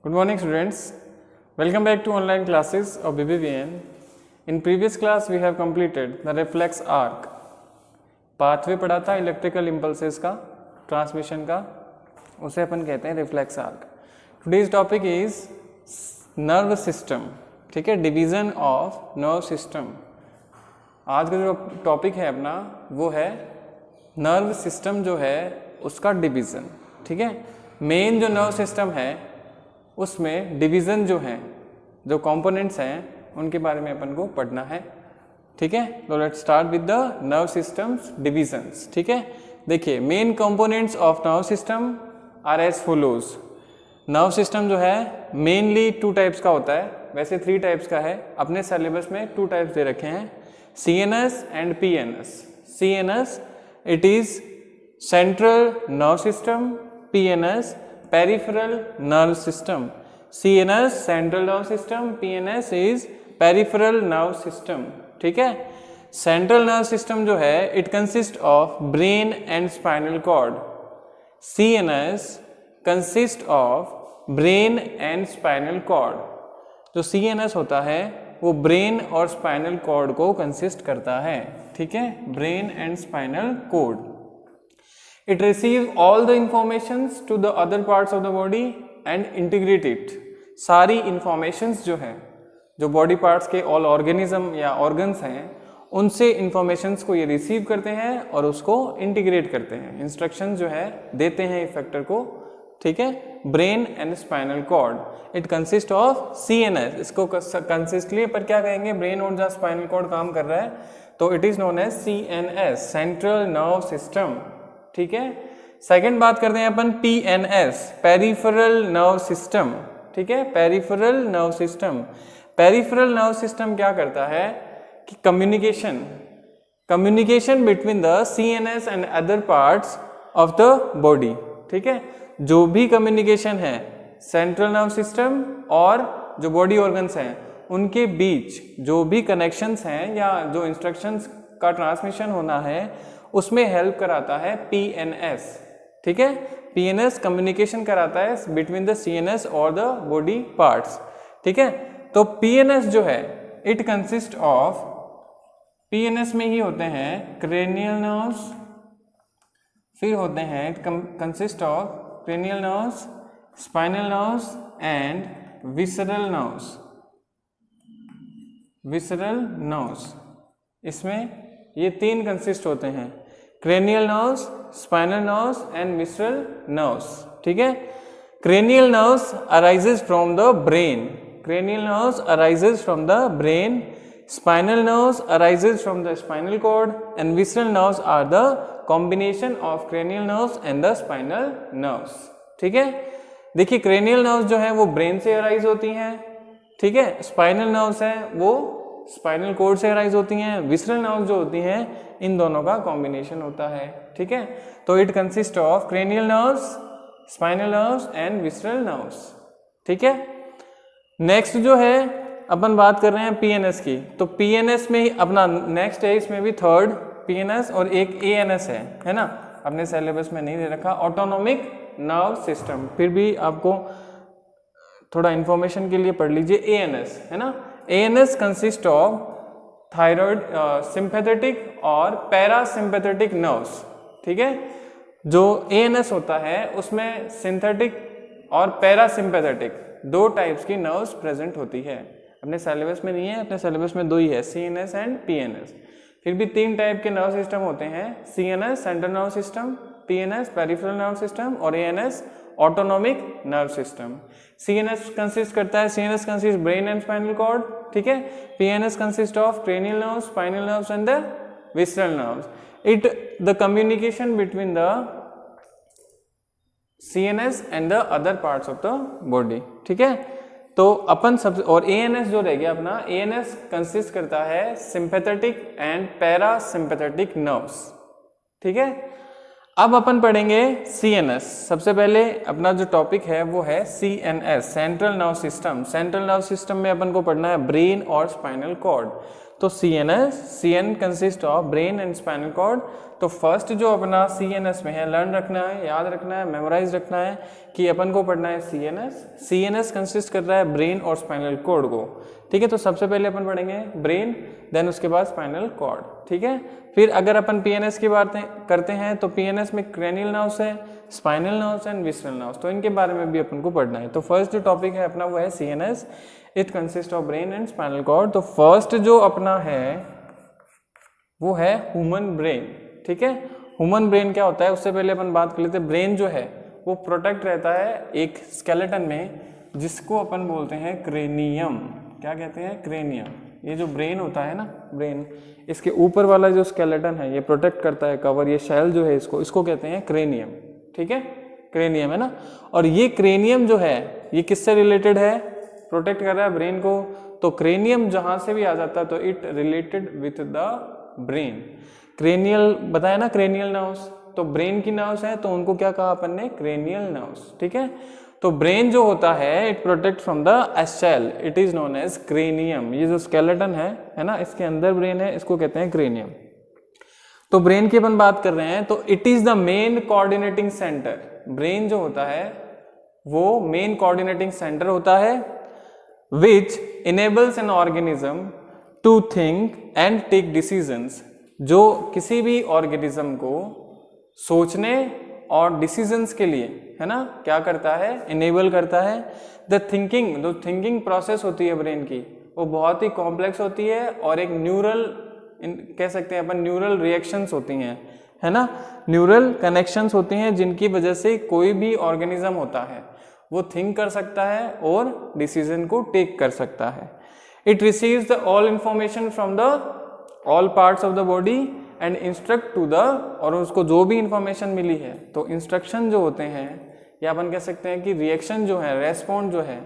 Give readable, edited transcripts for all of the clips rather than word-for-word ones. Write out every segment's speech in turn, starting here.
Good morning students. Welcome back to online classes of BBVN. In previous class we have completed the reflex arc. Pathway पढ़ा था electrical impulses का, transmission का, उसे अपन कहते हैं reflex arc. Today's topic is nerve system. ठीक है, division of nerve system. आज का जो टॉपिक है अपना वो है नर्व सिस्टम जो है उसका डिवीज़न. ठीक है, मेन जो नर्व सिस्टम है उसमें डिवीज़न जो हैं, जो कंपोनेंट्स हैं, उनके बारे में अपन को पढ़ना है. ठीक है, तो let's start with the nerve systems divisions. ठीक है, देखिए main components of nerve system are as follows. Nerve system जो है मेनली 2 टाइप्स का होता है, वैसे 3 टाइप्स का है. अपने सिलेबस में 2 टाइप्स दे रखे हैं, CNS and PNS. CNS it is central nerve system, PNS peripheral nerve system. CNS central nerve system, PNS is peripheral nerve system. ठीक है, सेंट्रल नर्व सिस्टम जो है it consist of brain and spinal cord. CNS consist of brain and spinal cord. जो CNS होता है वो brain और spinal cord को कंसिस्ट करता है. ठीक है, brain and spinal cord. It receives all the informations to the other parts of the body and integrate it. सारी informations जो है, जो बॉडी पार्ट्स के ऑल ऑर्गेनिज्म या ऑर्गन्स हैं, उनसे informations को ये रिसीव करते हैं और उसको इंटीग्रेट करते हैं. इंस्ट्रक्शन जो है देते हैं इफेक्टर को. ठीक है, brain and spinal cord. It consist of CNS. इसको कंसिस्टली पर क्या कहेंगे, ब्रेन और जहाँ स्पाइनल कॉर्ड काम कर रहा है तो it is known as CNS, central nerve system. ठीक है, सेकंड बात करते हैं अपन PNS, पेरिफेरल नर्व सिस्टम. ठीक है, peripheral nerve system. Peripheral nerve system क्या करता है कि communication between the CNS and other parts of the body. ठीक है, जो भी कम्युनिकेशन है सेंट्रल नर्व सिस्टम और जो बॉडी ऑर्गन्स हैं उनके बीच जो भी कनेक्शंस हैं या जो इंस्ट्रक्शंस का ट्रांसमिशन होना है उसमें हेल्प कराता है PNS. ठीक है, PNS कम्युनिकेशन कराता है बिटवीन द CNS और द बॉडी पार्ट्स. ठीक है, तो PNS जो है इट कंसिस्ट ऑफ, PNS में ही होते हैं क्रेनियल नर्व्स, फिर होते हैं consist of cranial nerves, spinal nerves and visceral nerves. Visceral nerves इसमें ये 3 कंसिस्ट होते हैं, cranial nerves, spinal nerves and visceral nerves. ठीक है, cranial nerves arises from the brain. Cranial nerves arises from the brain, spinal nerves arises from the spinal cord and visceral nerves are the combination of cranial nerves and the spinal nerves. ठीक है, देखिए cranial nerves जो है वो brain से arise होती हैं. ठीक है, स्पाइनल नर्व्स हैं वो स्पाइनल कॉर्ड से अराइज होती हैं. विसरल नर्व्स जो होती हैं इन दोनों का कॉम्बिनेशन होता है. ठीक है, तो it consist of cranial nerves, spinal nerves and visceral nerves. ठीक है, नेक्स्ट जो है अपन बात कर रहे हैं PNS की. तो PNS में ही अपना नेक्स्ट है, इसमें भी 3rd PNS और एक ANS है ना, अपने सिलेबस में नहीं दे रखा, ऑटोनोमिक नर्व सिस्टम. फिर भी आपको थोड़ा इंफॉर्मेशन के लिए पढ़ लीजिए ANS, है ना. ANS consist of thyroid, sympathetic और पैरासिम्पैथेटिक नर्व्स. ठीक है, जो ANS होता है उसमें सिंथेटिक और पैरासिम्पैथेटिक 2 टाइप्स की नर्व्स प्रेजेंट होती है. अपने सिलेबस में नहीं है, अपने सिलेबस में 2 ही है, CNS एंड PNS. फिर भी 3 टाइप के नर्व सिस्टम होते हैं, CNS central nerve system, PNS peripheral nerve system और ANS autonomic nerve system. CNS consist करता है, CNS consist brain and spinal cord. ठीक है, PNS consist of cranial nerves, spinal nerves and the visceral nerves. It the communication between the CNS and the other parts of the body. ठीक है, तो अपन सब और ANS जो रह गया अपना, ANS कंसिस्ट करता है सिंपैथेटिक एंड पैरासिम्पैथेटिक नर्व्स. ठीक है, अब अपन पढ़ेंगे CNS. सबसे पहले अपना जो टॉपिक है वो है CNS, central nerve system. Central nerve system में अपन को पढ़ना है ब्रेन और स्पाइनल कॉर्ड. तो CN consist of brain and spinal cord. तो फर्स्ट जो अपना CNS में है, लर्न रखना है, याद रखना है, मेमोराइज रखना है कि अपन को पढ़ना है CNS कंसिस्ट कर रहा है ब्रेन और स्पाइनल कॉर्ड को, ठीक है। तो सबसे पहले अपन पढ़ेंगे ब्रेन, देन उसके बाद स्पाइनल कॉर्ड, ठीक है। फिर अगर अपन PNS की बातें करते हैं तो PNS में क्रैनियल नर्व्स है, spinal nerves and visceral nerves, तो इनके बारे में भी अपन को पढ़ना है। तो फर्स्ट जो टॉपिक है अपना वो है CNS, it consist of brain and spinal cord. तो फर्स्ट जो अपना है वो है ह्यूमन ब्रेन, ठीक है। ह्यूमन ब्रेन क्या होता है उससे पहले अपन बात कर लेते हैं। ब्रेन जो है वो प्रोटेक्ट रहता है एक स्केलेटन में जिसको अपन बोलते हैं क्रेनियम। क्या कहते हैं? क्रेनियम। ये जो ब्रेन होता है ना, ब्रेन, इसके ऊपर वाला जो स्केलेटन है ये प्रोटेक्ट करता है, कवर, ये शेल जो है इसको कहते हैं क्रेनियम, ठीक है। क्रेनियम है ना। और ये क्रेनियम जो है ये किससे रिलेटेड है? प्रोटेक्ट कर रहा है ब्रेन को। तो क्रेनियम जहां से भी आ जाता है तो it related with the brain. Cranial बताया ना, क्रेनियल नर्व्स, तो ब्रेन की नर्व्स हैं तो उनको क्या कहा अपन ने? क्रेनियल नर्व्स, ठीक है। तो ब्रेन जो होता है it protect from the shell, it is known as cranium. ये जो स्केलेटन है ना, इसके अंदर ब्रेन है, इसको कहते हैं क्रेनियम। तो ब्रेन की अपन बात कर रहे हैं तो it is the main coordinating centre. Brain जो होता है वो मेन कोऑर्डिनेटिंग सेंटर होता है which enables an organism to think and take decisions, जो किसी भी ऑर्गेनिज्म को सोचने और डिसीजंस के लिए, है ना, क्या करता है? इनेबल करता है। द थिंकिंग, जो थिंकिंग प्रोसेस होती है ब्रेन की वो बहुत ही कॉम्प्लेक्स होती है और एक न्यूरल, कह सकते हैं अपन, न्यूरल रिएक्शंस होती हैं, है ना, न्यूरल कनेक्शंस होती हैं जिनकी वजह से कोई भी ऑर्गेनिज्म होता है वो थिंक कर सकता है और डिसीजन को टेक कर सकता है। It receives the all information from the all parts of the body and instruct to the, और उसको जो भी इंफॉर्मेशन मिली है तो इंस्ट्रक्शन जो होते हैं या अपन कह सकते हैं कि रिएक्शन जो है, रेस्पॉन्ड जो है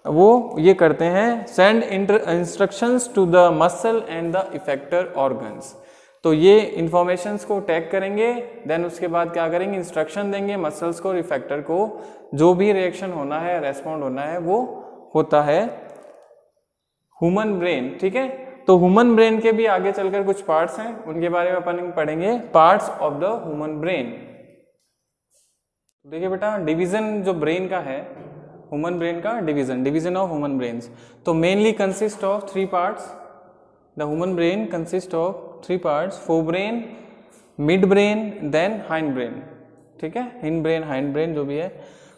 वो ये करते हैं, send instructions to the muscle and the effector organs. तो ये इंफॉर्मेशंस को टैग करेंगे, देन उसके बाद क्या करेंगे? इंस्ट्रक्शन देंगे मसल्स को और इफेक्टर को, जो भी रिएक्शन होना है, रेस्पॉन्ड होना है, वो होता है ह्यूमन ब्रेन, ठीक है। तो ह्यूमन ब्रेन के भी आगे चलकर कुछ पार्ट्स हैं, उनके बारे में अपन पढ़ेंगे, parts of the human brain. देखिए बेटा, डिवीजन जो ब्रेन का है, ह्यूमन ब्रेन का डिवीजन ऑफ ह्यूमन ब्रेन्स, तो mainly consist of 3 parts. The human brain consist of 3 parts, forebrain, midbrain, then hindbrain, ठीक है। हिंड ब्रेन, हाइंड ब्रेन जो भी है।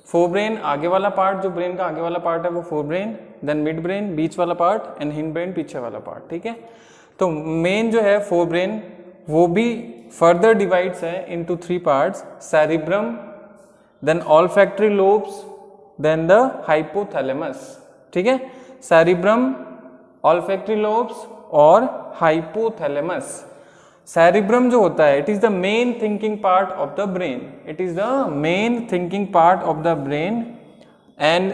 फोरब्रेन आगे वाला पार्ट, जो ब्रेन का आगे वाला पार्ट है वो फोरब्रेन, देन मिड ब्रेन बीच वाला पार्ट एंड हिंड ब्रेन पीछे वाला पार्ट, ठीक है। तो मेन जो है फोरब्रेन वो भी फर्दर डिवाइड्स है into 3 parts, cerebrum, then olfactory lobes, then the hypothalamus, ठीक है। सेरिब्रम, ऑल्फैक्टरी लोब्स और हाइपोथैलेमस। सेरिब्रम जो होता है it is the main thinking part of the brain, it is the main thinking part of the brain and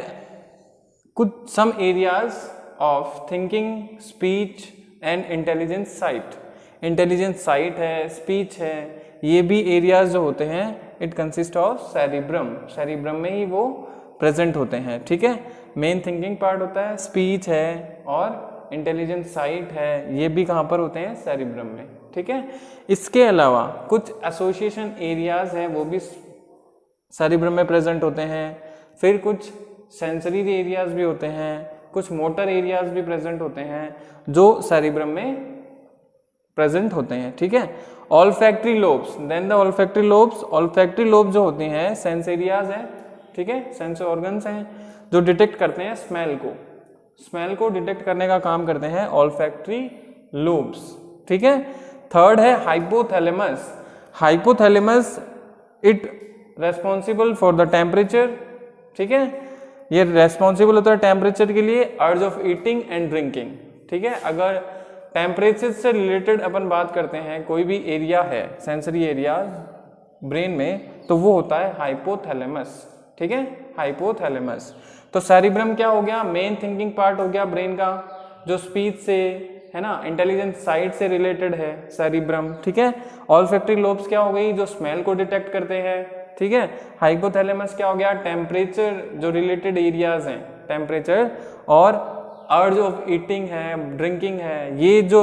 कुछ some areas of thinking, speech and intelligence site. Intelligence site है, speech है, ये भी areas जो होते हैं it consist of cerebrum. Cerebrum में ही वो प्रेजेंट होते हैं, ठीक है। मेन थिंकिंग पार्ट होता है, स्पीच है और इंटेलिजेंस साइट है, ये भी कहाँ पर होते हैं? सेरिब्रम में, ठीक है। इसके अलावा कुछ एसोसिएशन एरियाज हैं वो भी सेरिब्रम में प्रेजेंट होते हैं। फिर कुछ सेंसरी एरियाज भी होते हैं, कुछ मोटर एरियाज भी प्रेजेंट होते हैं जो सेरिब्रम में प्रेजेंट होते हैं, ठीक है। Olfactory lobes, then the olfactory lobes, olfactory lobe जो होती हैं सेंस एरियाज हैं, ठीक है, सेंस ऑर्गन्स हैं जो डिटेक्ट करते हैं स्मेल को, स्मेल को डिटेक्ट करने का काम करते हैं ऑल्फैक्टरी लोब्स, ठीक है। थर्ड है hypothalamus. Hypothalamus it responsible for the temperature, ठीक है, ये रेस्पॉन्सिबल होता है टेम्परेचर के लिए, अर्ज ऑफ ईटिंग एंड ड्रिंकिंग, ठीक है। अगर टेम्परेचर से रिलेटेड अपन बात करते हैं, कोई भी एरिया है सेंसरी एरिया ब्रेन में, तो वो होता है हाइपोथैलेमस, ठीक है, हाइपोथैलेमस। तो सेरिब्रम क्या हो गया? मेन थिंकिंग पार्ट हो गया ब्रेन का, जो स्पीच से, है ना, इंटेलिजेंस साइट से रिलेटेड है सेरिब्रम, ठीक है। ऑल्फैक्टरी लोब्स क्या हो गई? जो स्मेल को डिटेक्ट करते हैं, ठीक है। हाइपोथैलेमस क्या हो गया? टेम्परेचर जो रिलेटेड एरियाज हैं, टेम्परेचर और अर्ज ऑफ ईटिंग है, ड्रिंकिंग है, ये जो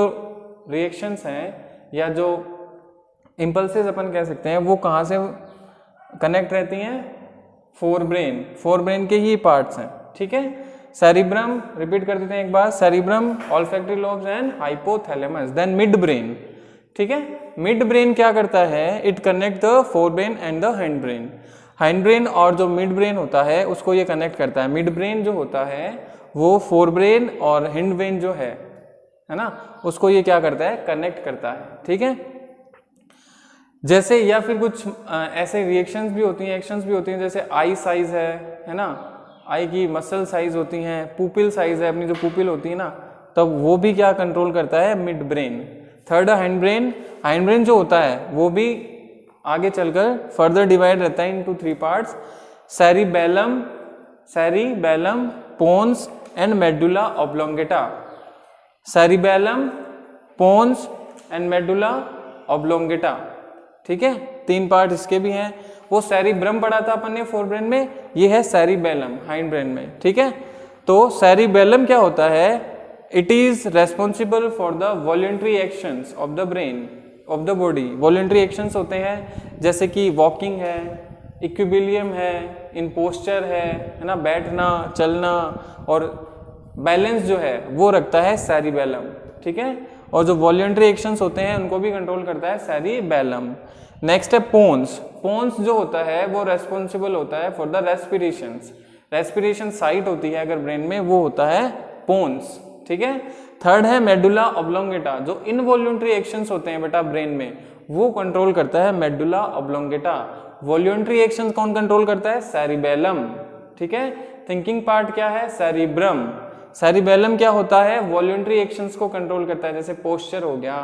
रिएक्शंस हैं या जो इम्पल्सेस अपन कह सकते हैं वो कहाँ से कनेक्ट रहती हैं, फोर ब्रेन के ही पार्ट्स हैं, ठीक है। सेरिब्रम, रिपीट कर देते हैं एक बार, cerebrum, olfactory lobes and hypothalamus, then mid brain, ठीक है। मिड ब्रेन क्या करता है, it connect the fore brain and the hind brain. Hind brain और जो मिड ब्रेन होता है उसको ये कनेक्ट करता है। मिड ब्रेन जो होता है वो फोर ब्रेन और हैंड ब्रेन जो है ना, उसको ये क्या करता है, कनेक्ट करता है, ठीक है। जैसे या फिर कुछ ऐसे रिएक्शंस भी होती हैं, एक्शंस भी होती हैं, जैसे आई साइज है ना, आई की मसल साइज होती हैं, पुपिल साइज है, अपनी जो पुपिल होती है ना, तब वो भी क्या कंट्रोल करता है, mid brain. Third hand brain, hind brain जो होता है वो भी आगे चलकर फर्दर डिवाइड रहता है into three parts, cerebellum, pons and medulla oblongata. Cerebellum, pons and medulla oblongata, ठीक है, तीन पार्ट इसके भी हैं। वो सेरिब्रम पढ़ा था अपन ने फोर ब्रेन में, ये है सेरिबेलम हाइंड ब्रेन में, ठीक है। तो सेरिबेलम क्या होता है, it is responsible for the voluntary actions of the brain of the body. Voluntary actions होते हैं जैसे कि वॉकिंग है, इक्विलिब्रियम है, इन पोस्चर है ना, बैठना, चलना, और बैलेंस जो है वो रखता है सेरिबेलम, ठीक है। और जो वॉलंटरी एक्शंस होते हैं उनको भी कंट्रोल करता है सेरिबेलम। नेक्स्ट है पोन्स। पोन्स जो होता है वो रेस्पॉन्सिबल होता है फॉर द रेस्पिरेशंस। रेस्पिरेशन साइट होती है अगर ब्रेन में, वो होता है पोन्स, ठीक है। थर्ड है मेडुला ऑब्लोंगेटा, जो इनवॉल्यूंटरी एक्शंस होते हैं बेटा ब्रेन में वो कंट्रोल करता है मेडुला ऑब्लोंगेटा। वॉल्यूंटरी एक्शंस कौन कंट्रोल करता है, सेरिबेलम, ठीक है। थिंकिंग पार्ट क्या है, सेरिब्रम। सेरिबेलम क्या होता है, वॉल्यूंटरी एक्शंस को कंट्रोल करता है, जैसे पोस्चर हो गया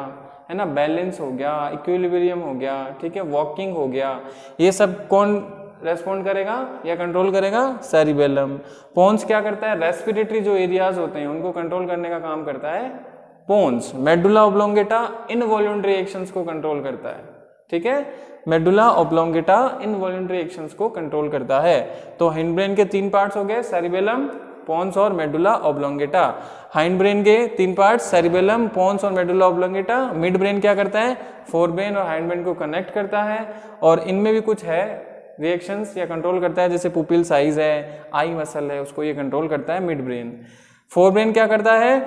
है ना, बैलेंस हो गया, इक्विलिब्रियम हो गया, ठीक है, वॉकिंग हो गया, ये सब कौन रेस्पॉन्ड करेगा या कंट्रोल करेगा, सेरिबेलम। पोन्स क्या करता है, रेस्पिरेटरी जो एरियाज होते हैं उनको कंट्रोल करने का काम करता है pons. Medulla oblongata involuntary actions को कंट्रोल करता है, ठीक है। मेडुला ऑब्लोंगेटा इनवॉल्यूंटरी एक्शंस को कंट्रोल करता है। तो हिंड ब्रेन के तीन पार्ट्स हो गए, सेरिबेलम, पोन्स और मेडुला ऑब्लोंगेटा। हाइंड ब्रेन के तीन पार्ट्स, सेरिबेलम, पोन्स और मेडुला ऑब्लोंगेटा। मिड ब्रेन क्या करता है, फोर ब्रेन और हाइंड ब्रेन को कनेक्ट करता है, और इनमें भी कुछ है रिएक्शंस या कंट्रोल करता है, जैसे पुपिल साइज है, आई मसल है, उसको ये कंट्रोल करता है मिड ब्रेन। फोर ब्रेन क्या करता है,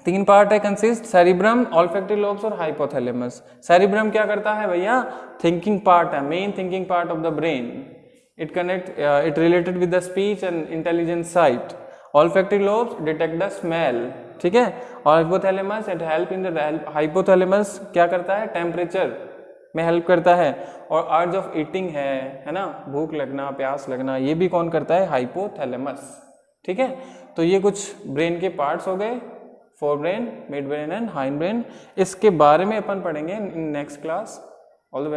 तीन पार्ट है कंसिस्ट, सेरिब्रम, ऑल्फैक्टरी लोब्स और हाइपोथैलेमस। सेरिब्रम क्या करता है भैया, थिंकिंग पार्ट है, main thinking part of the brain. It related with the speech and intelligence site. Olfactory lobes detect the smell, ठीक है। और hypothalamus it help in the, hypothalamus क्या करता है, टेम्परेचर में हेल्प करता है। और अर्ज ऑफ ईटिंग है ना, भूख लगना, प्यास लगना, ये भी कौन करता है, हाइपोथैलेमस, ठीक है। तो ये कुछ ब्रेन के पार्ट्स हो गए, fore brain, mid brain and hind brain. इसके बारे में अपन पढ़ेंगे in next class. All the best.